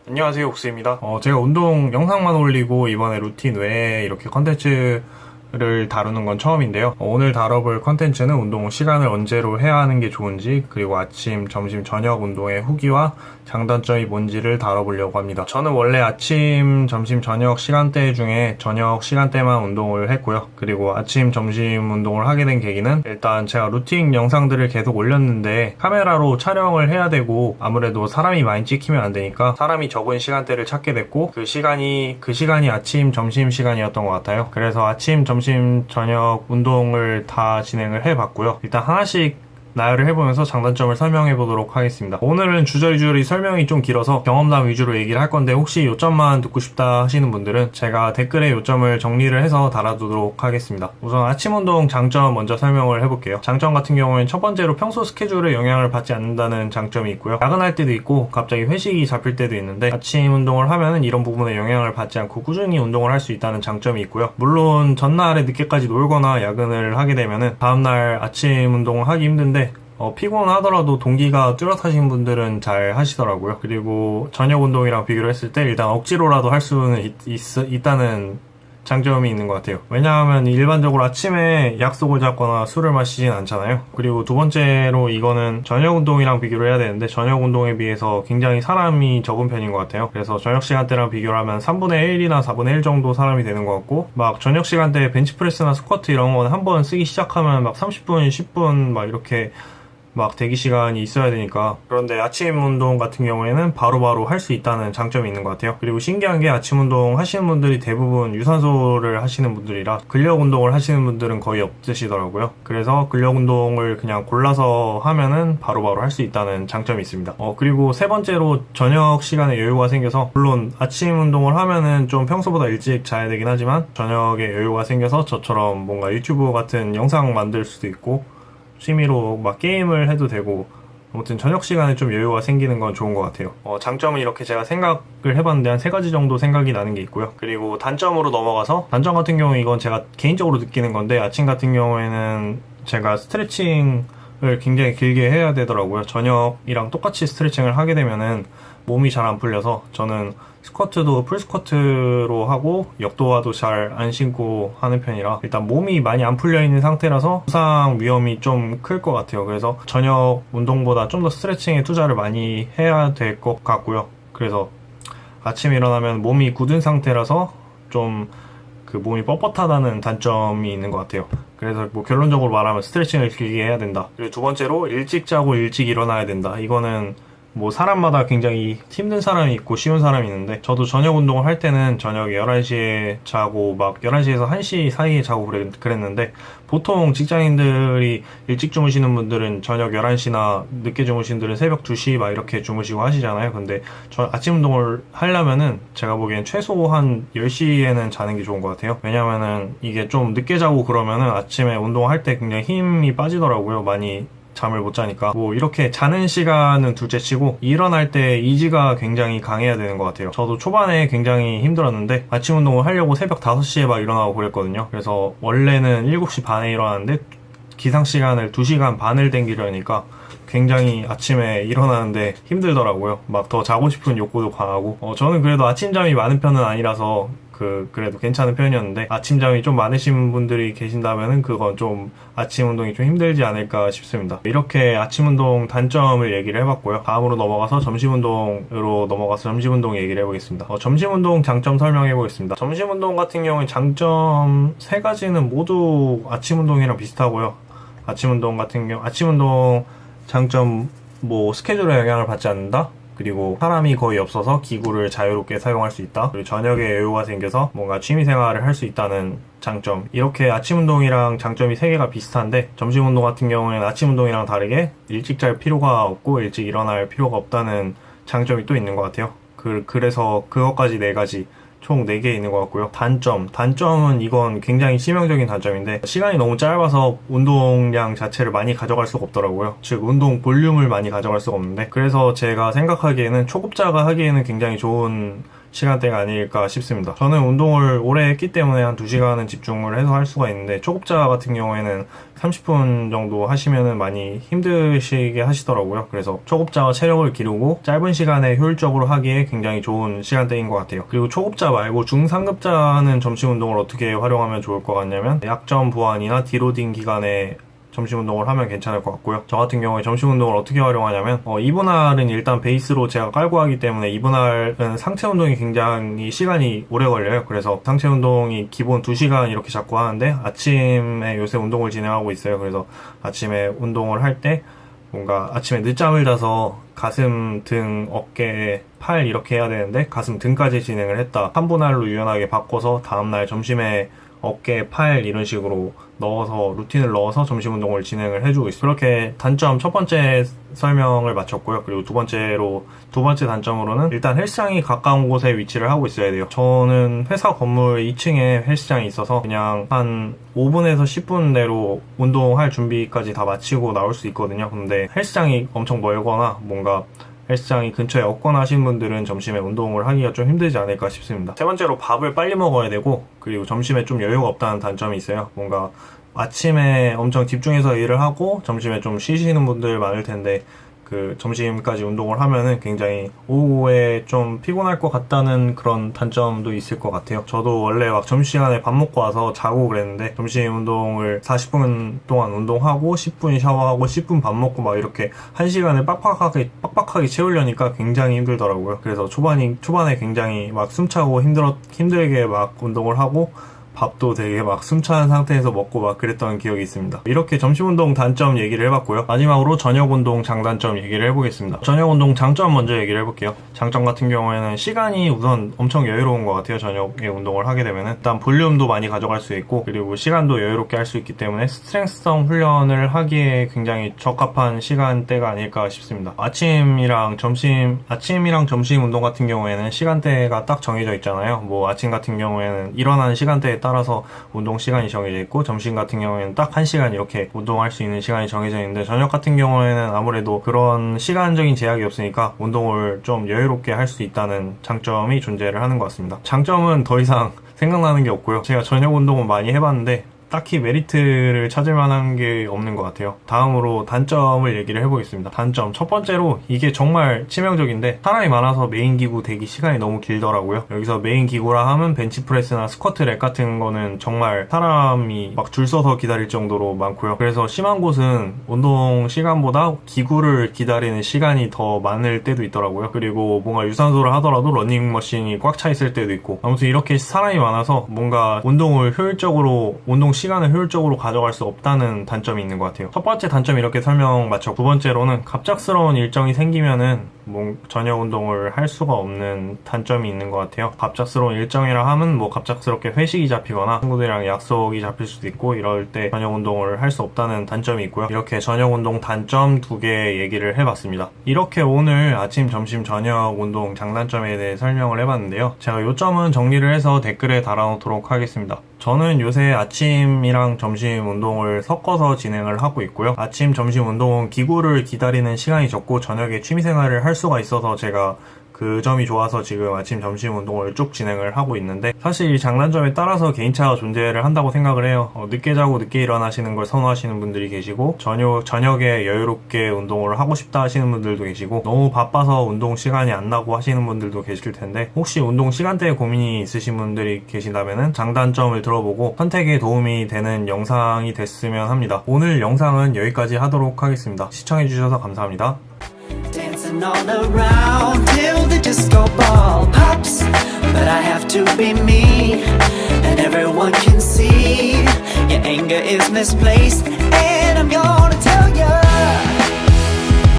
안녕하세요, 옥수입니다. 제가 운동 영상만 올리고 이번에 루틴 외에 이렇게 컨텐츠를 다루는 건 처음인데요. 오늘 다뤄볼 컨텐츠는 운동 시간을 언제로 해야 하는 게 좋은지, 그리고 아침, 점심, 저녁 운동의 후기와 장단점이 뭔지를 다뤄보려고 합니다. 저는 원래 아침, 점심, 저녁 시간대 중에 저녁 시간대만 운동을 했고요. 그리고 아침, 점심 운동을 하게 된 계기는 일단 제가 루틴 영상들을 계속 올렸는데 카메라로 촬영을 해야 되고 아무래도 사람이 많이 찍히면 안 되니까 사람이 적은 시간대를 찾게 됐고 그 시간이 아침, 점심 시간이었던 것 같아요. 그래서 아침, 점심, 저녁 운동을 다 진행을 해봤고요. 일단 하나씩 나열을 해보면서 장단점을 설명해 보도록 하겠습니다. 오늘은 주저리주저리 설명이 좀 길어서 경험담 위주로 얘기를 할 건데 혹시 요점만 듣고 싶다 하시는 분들은 제가 댓글에 요점을 정리를 해서 달아두도록 하겠습니다. 우선 아침 운동 장점 먼저 설명을 해볼게요. 장점 같은 경우에는 첫 번째로 평소 스케줄에 영향을 받지 않는다는 장점이 있고요. 야근할 때도 있고 갑자기 회식이 잡힐 때도 있는데 아침 운동을 하면은 이런 부분에 영향을 받지 않고 꾸준히 운동을 할 수 있다는 장점이 있고요. 물론 전날에 늦게까지 놀거나 야근을 하게 되면은 다음날 아침 운동을 하기 힘든데 피곤하더라도 동기가 뚜렷하신 분들은 잘 하시더라고요. 그리고 저녁 운동이랑 비교를 했을 때 일단 억지로라도 할 수는 있다는 장점이 있는 것 같아요. 왜냐하면 일반적으로 아침에 약속을 잡거나 술을 마시진 않잖아요. 그리고 두 번째로 이거는 저녁 운동이랑 비교를 해야 되는데 저녁 운동에 비해서 굉장히 사람이 적은 편인 것 같아요. 그래서 저녁 시간대랑 비교를 하면 3분의 1이나 4분의 1 정도 사람이 되는 것 같고 막 저녁 시간대에 벤치프레스나 스쿼트 이런 거는 한번 쓰기 시작하면 막 30분, 10분 막 이렇게 막 대기 시간이 있어야 되니까. 그런데 아침 운동 같은 경우에는 바로바로 할 수 있다는 장점이 있는 것 같아요. 그리고 신기한 게 아침 운동 하시는 분들이 대부분 유산소를 하시는 분들이라 근력 운동을 하시는 분들은 거의 없으시더라고요. 그래서 근력 운동을 그냥 골라서 하면은 바로바로 할 수 있다는 장점이 있습니다. 그리고 세 번째로 저녁 시간에 여유가 생겨서 물론 아침 운동을 하면은 좀 평소보다 일찍 자야 되긴 하지만 저녁에 여유가 생겨서 저처럼 뭔가 유튜브 같은 영상 만들 수도 있고 취미로 막 게임을 해도 되고 아무튼 저녁 시간에 좀 여유가 생기는 건 좋은 것 같아요. 장점은 이렇게 제가 생각을 해봤는데 한 3가지 정도 생각이 나는 게 있고요. 그리고 단점으로 넘어가서 단점 같은 경우 이건 제가 개인적으로 느끼는 건데 아침 같은 경우에는 제가 스트레칭을 굉장히 길게 해야 되더라고요. 저녁이랑 똑같이 스트레칭을 하게 되면은 몸이 잘 안 풀려서 저는 스쿼트도 풀스쿼트로 하고 역도화도 잘 안 신고 하는 편이라 일단 몸이 많이 안 풀려 있는 상태라서 부상 위험이 좀 클 것 같아요. 그래서 저녁 운동보다 좀 더 스트레칭에 투자를 많이 해야 될 것 같고요. 그래서 아침에 일어나면 몸이 굳은 상태라서 좀 그 몸이 뻣뻣하다는 단점이 있는 것 같아요. 그래서 뭐 결론적으로 말하면 스트레칭을 길게 해야 된다. 그리고 두 번째로 일찍 자고 일찍 일어나야 된다. 이거는 뭐 사람마다 굉장히 힘든 사람이 있고 쉬운 사람이 있는데 저도 저녁 운동을 할 때는 저녁 11시에 자고 막 11시에서 1시 사이에 자고 그랬는데 보통 직장인들이 일찍 주무시는 분들은 저녁 11시나 늦게 주무시는 분들은 새벽 2시 막 이렇게 주무시고 하시잖아요. 근데 저 아침 운동을 하려면은 제가 보기엔 최소 한 10시에는 자는 게 좋은 것 같아요. 왜냐면은 이게 좀 늦게 자고 그러면은 아침에 운동할 때 굉장히 힘이 빠지더라고요. 많이 잠을 못 자니까. 뭐 이렇게 자는 시간은 둘째치고 일어날 때 의지가 굉장히 강해야 되는 것 같아요. 저도 초반에 굉장히 힘들었는데 아침 운동을 하려고 새벽 5시에 막 일어나고 그랬거든요. 그래서 원래는 7시 반에 일어나는데 기상 시간을 2시간 반을 땡기려니까 굉장히 아침에 일어나는데 힘들더라고요. 막 더 자고 싶은 욕구도 강하고 저는 그래도 아침잠이 많은 편은 아니라서 그래도 괜찮은 편이었는데 아침잠이 좀 많으신 분들이 계신다면은 그건 좀 아침 운동이 좀 힘들지 않을까 싶습니다. 이렇게 아침 운동 단점을 얘기를 해봤고요. 다음으로 넘어가서 점심 운동으로 넘어가서 점심 운동 얘기를 해보겠습니다. 점심 운동 장점 설명해 보겠습니다. 점심 운동 같은 경우는 장점 3가지는 모두 아침 운동이랑 비슷하고요. 아침 운동 같은 경우 아침 운동 장점 뭐 스케줄에 영향을 받지 않는다. 그리고 사람이 거의 없어서 기구를 자유롭게 사용할 수 있다. 그리고 저녁에 여유가 생겨서 뭔가 취미생활을 할 수 있다는 장점. 이렇게 아침 운동이랑 장점이 3개가 비슷한데 점심 운동 같은 경우에는 아침 운동이랑 다르게 일찍 잘 필요가 없고 일찍 일어날 필요가 없다는 장점이 또 있는 것 같아요. 그래서 그것까지 4가지 총 4개 있는 것 같고요. 단점은 이건 굉장히 치명적인 단점인데 시간이 너무 짧아서 운동량 자체를 많이 가져갈 수가 없더라고요. 즉 운동 볼륨을 많이 가져갈 수가 없는데 그래서 제가 생각하기에는 초급자가 하기에는 굉장히 좋은 시간대가 아닐까 싶습니다. 저는 운동을 오래 했기 때문에 한 2시간은 집중을 해서 할 수가 있는데, 초급자 같은 경우에는 30분 정도 하시면은 많이 힘드시게 하시더라고요. 그래서 초급자가 체력을 기르고 짧은 시간에 효율적으로 하기에 굉장히 좋은 시간대인 것 같아요. 그리고 초급자 말고 중상급자는 점심 운동을 어떻게 활용하면 좋을 것 같냐면, 약점 보완이나 디로딩 기간에 점심 운동을 하면 괜찮을 것 같고요. 저 같은 경우에 점심 운동을 어떻게 활용하냐면, 이분할은 일단 베이스로 제가 깔고 하기 때문에, 이분할은 상체 운동이 굉장히 시간이 오래 걸려요. 그래서 상체 운동이 기본 2시간 이렇게 잡고 하는데, 아침에 요새 운동을 진행하고 있어요. 그래서 아침에 운동을 할 때 뭔가 아침에 늦잠을 자서 가슴, 등, 어깨, 팔 이렇게 해야 되는데 가슴, 등까지 진행을 했다. 3분할로 유연하게 바꿔서 다음날 점심에 어깨, 팔 이런 식으로 넣어서 루틴을 넣어서 점심 운동을 진행을 해주고 있어요. 그렇게 단점 첫 번째 설명을 마쳤고요. 그리고 두 번째 단점으로는 일단 헬스장이 가까운 곳에 위치를 하고 있어야 돼요. 저는 회사 건물 2층에 헬스장이 있어서 그냥 한 5분에서 10분 내로 운동할 준비까지 다 마치고 나올 수 있거든요. 근데 헬스장이 엄청 멀거나 뭔가 헬스장이 근처에 없거나 하신 분들은 점심에 운동을 하기가 좀 힘들지 않을까 싶습니다. 세 번째로 밥을 빨리 먹어야 되고, 그리고 점심에 좀 여유가 없다는 단점이 있어요. 뭔가 아침에 엄청 집중해서 일을 하고 점심에 좀 쉬시는 분들 많을 텐데, 그 점심까지 운동을 하면은 굉장히 오후에 좀 피곤할 것 같다는 그런 단점도 있을 것 같아요. 저도 원래 막 점심시간에 밥 먹고 와서 자고 그랬는데, 점심 운동을 40분 동안 운동하고 10분 샤워하고 10분 밥 먹고 막 이렇게 1시간을 빡빡하게 채우려니까 굉장히 힘들더라고요. 그래서 초반에 굉장히 막 숨차고 힘들게 막 운동을 하고, 밥도 되게 막 숨찬 상태에서 먹고 막 그랬던 기억이 있습니다. 이렇게 점심운동 단점 얘기를 해봤고요. 마지막으로 저녁운동 장단점 얘기를 해보겠습니다. 저녁운동 장점 먼저 얘기를 해볼게요. 장점 같은 경우에는 시간이 우선 엄청 여유로운 것 같아요. 저녁에 운동을 하게 되면은 일단 볼륨도 많이 가져갈 수 있고, 그리고 시간도 여유롭게 할 수 있기 때문에 스트렝스성 훈련을 하기에 굉장히 적합한 시간대가 아닐까 싶습니다. 아침이랑 점심 운동 같은 경우에는 시간대가 딱 정해져 있잖아요. 뭐 아침 같은 경우에는 일어나는 시간대에 따라서 운동 시간이 정해져 있고, 점심 같은 경우에는 딱 1시간 이렇게 운동할 수 있는 시간이 정해져 있는데, 저녁 같은 경우에는 아무래도 그런 시간적인 제약이 없으니까 운동을 좀 여유롭게 할 수 있다는 장점이 존재를 하는 것 같습니다. 장점은 더 이상 생각나는 게 없고요. 제가 저녁 운동은 많이 해봤는데 딱히 메리트를 찾을 만한 게 없는 것 같아요. 다음으로 단점을 얘기를 해보겠습니다. 단점 첫 번째로, 이게 정말 치명적인데, 사람이 많아서 메인 기구 대기 시간이 너무 길더라고요. 여기서 메인 기구라 하면 벤치프레스나 스쿼트 렉 같은 거는 정말 사람이 막 줄 서서 기다릴 정도로 많고요. 그래서 심한 곳은 운동 시간보다 기구를 기다리는 시간이 더 많을 때도 있더라고요. 그리고 뭔가 유산소를 하더라도 러닝머신이 꽉 차 있을 때도 있고, 아무튼 이렇게 사람이 많아서 뭔가 운동 시간을 효율적으로 가져갈 수 없다는 단점이 있는 것 같아요. 첫 번째 단점 이렇게 설명 마쳤고, 두 번째로는 갑작스러운 일정이 생기면은 저녁 운동을 할 수가 없는 단점이 있는 것 같아요. 갑작스러운 일정이라 하면 갑작스럽게 회식이 잡히거나 친구들이랑 약속이 잡힐 수도 있고, 이럴 때 저녁 운동을 할 수 없다는 단점이 있고요. 이렇게 저녁 운동 단점 2개 얘기를 해봤습니다. 이렇게 오늘 아침, 점심, 저녁 운동 장단점에 대해 설명을 해봤는데요. 제가 요점은 정리를 해서 댓글에 달아놓도록 하겠습니다. 저는 요새 아침이랑 점심 운동을 섞어서 진행을 하고 있고요. 아침, 점심 운동은 기구를 기다리는 시간이 적고 저녁에 취미생활을 할 수가 있어서 제가 그 점이 좋아서 지금 아침, 점심 운동을 쭉 진행을 하고 있는데, 사실 이 장단점에 따라서 개인차가 존재를 한다고 생각을 해요. 늦게 자고 늦게 일어나시는 걸 선호하시는 분들이 계시고, 저녁에 여유롭게 운동을 하고 싶다 하시는 분들도 계시고, 너무 바빠서 운동 시간이 안 나고 하시는 분들도 계실 텐데, 혹시 운동 시간대에 고민이 있으신 분들이 계신다면은 장단점을 들어보고 선택에 도움이 되는 영상이 됐으면 합니다. 오늘 영상은 여기까지 하도록 하겠습니다. 시청해주셔서 감사합니다. Dancing all around till the disco ball pops, but I have to be me, and everyone can see your anger is misplaced.